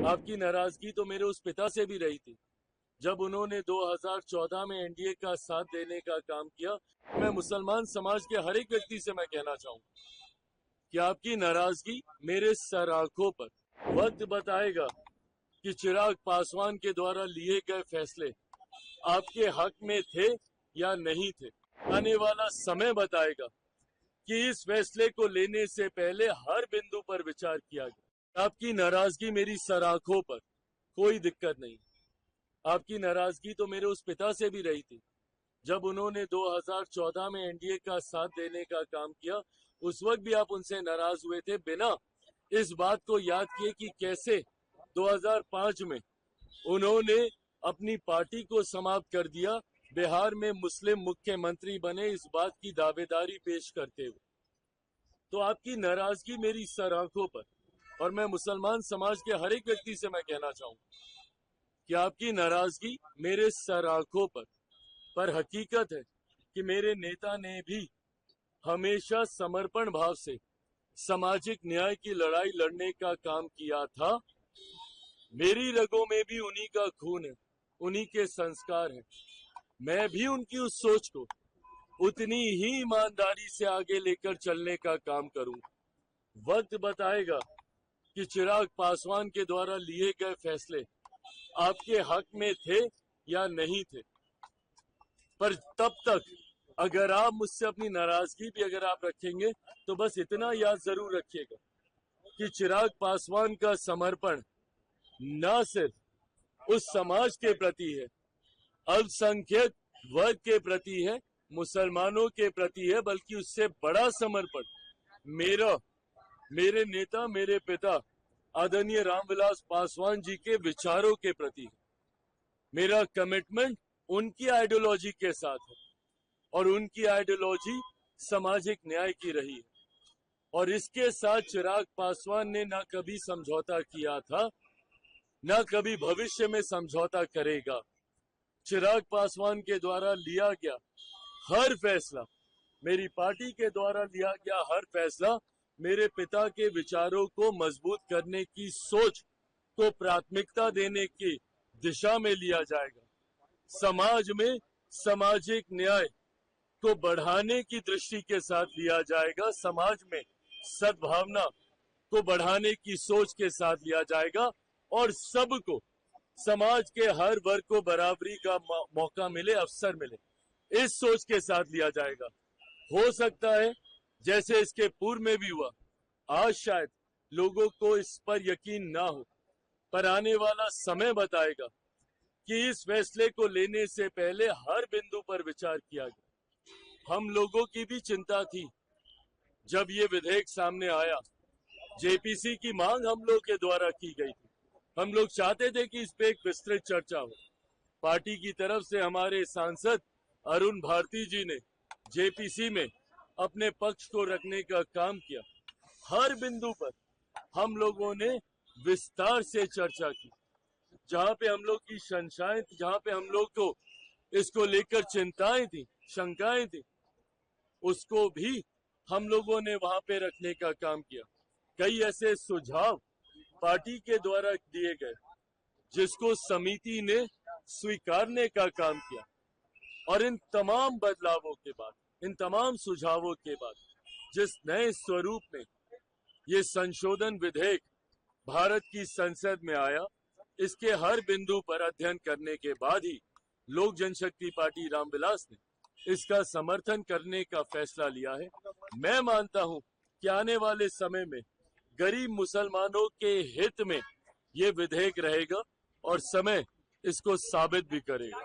आपकी नाराजगी तो मेरे उस पिता से भी रही थी जब उन्होंने 2014 में एनडीए का साथ देने का काम किया। मैं मुसलमान समाज के हर एक व्यक्ति से मैं कहना चाहूंगा कि आपकी नाराजगी मेरे सर आंखों पर। वक्त बताएगा कि चिराग पासवान के द्वारा लिए गए फैसले आपके हक में थे या नहीं थे। आने वाला समय बताएगा कि इस फैसले को लेने से पहले हर बिंदु पर विचार किया गया। आपकी नाराजगी मेरी सर आंखों पर, कोई दिक्कत नहीं। आपकी नाराजगी तो मेरे उस पिता से भी रही थी जब उन्होंने 2014 में एनडीए का साथ देने का काम किया। उस वक्त भी आप उनसे नाराज हुए थे, बिना इस बात को याद किए कि कैसे 2005 में उन्होंने अपनी पार्टी को समाप्त कर दिया, बिहार में मुस्लिम मुख्यमंत्री बने इस बात की दावेदारी पेश करते हुए। तो आपकी नाराजगी मेरी सर आंखों पर, और मैं मुसलमान समाज के हर एक व्यक्ति से मैं कहना चाहूंगा कि आपकी नाराजगी मेरे सर आंखों पर हकीकत है कि मेरे नेता ने भी हमेशा समर्पण भाव से सामाजिक न्याय की लड़ाई लड़ने का काम किया था। मेरी रगों में भी उन्हीं का खून है, उन्हीं के संस्कार हैं। मैं भी उनकी उस सोच को उतनी ही ईमानदारी से आगे लेकर चलने का काम करूंगा। वक्त बताएगा कि चिराग पासवान के द्वारा लिए गए फैसले आपके हक में थे या नहीं थे। पर तब तक अगर आप मुझसे अपनी नाराजगी भी अगर आप रखेंगे तो बस इतना याद जरूर रखिएगा कि चिराग पासवान का समर्पण न सिर्फ उस समाज के प्रति है, अल्पसंख्यक वर्ग के प्रति है, मुसलमानों के प्रति है, बल्कि उससे बड़ा समर्पण मेरे नेता, मेरे पिता आदरणीय रामविलास पासवान जी के विचारों के प्रति है। मेरा कमिटमेंट उनकी आइडियोलॉजी के साथ है और उनकी आइडियोलॉजी सामाजिक न्याय की रही है। और इसके साथ चिराग पासवान ने ना कभी समझौता किया था, ना कभी भविष्य में समझौता करेगा। चिराग पासवान के द्वारा लिया गया हर फैसला, मेरी पार्टी के द्वारा लिया गया हर फैसला मेरे पिता के विचारों को मजबूत करने की सोच को प्राथमिकता देने की दिशा में लिया जाएगा। समाज में सामाजिक न्याय को बढ़ाने की दृष्टि के साथ लिया जाएगा। समाज में सद्भावना को बढ़ाने की सोच के साथ लिया जाएगा और सबको, समाज के हर वर्ग को बराबरी का मौका मिले, अवसर मिले, इस सोच के साथ लिया जाएगा। हो सकता है जैसे इसके पूर्व में भी हुआ, आज शायद लोगों को इस पर यकीन ना हो, पर आने वाला समय बताएगा कि इस फैसले को लेने से पहले हर बिंदु पर विचार किया गया। हम लोगों की भी चिंता थी जब ये विधेयक सामने आया। जेपीसी की मांग हम लोग के द्वारा की गई थी। हम लोग चाहते थे कि इस पे एक विस्तृत चर्चा हो। पार्टी की तरफ से हमारे सांसद अरुण भारती जी ने जेपीसी में अपने पक्ष को रखने का काम किया। हर बिंदु पर हम लोगों ने विस्तार से चर्चा की। जहां पे हम लोग की शंकाएं थी, जहां पे हम लोग को इसको लेकर चिंताएं थी, शंकाएं थी, उसको भी हम लोगों ने वहां पे रखने का काम किया। कई ऐसे सुझाव पार्टी के द्वारा दिए गए जिसको समिति ने स्वीकारने का काम किया। और इन तमाम बदलावों के बाद, इन तमाम सुझावों के बाद जिस नए स्वरूप में ये संशोधन विधेयक भारत की संसद में आया, इसके हर बिंदु पर अध्ययन करने के बाद ही लोक जनशक्ति पार्टी रामविलास ने इसका समर्थन करने का फैसला लिया है। मैं मानता हूं कि आने वाले समय में गरीब मुसलमानों के हित में ये विधेयक रहेगा और समय इसको साबित भी करेगा।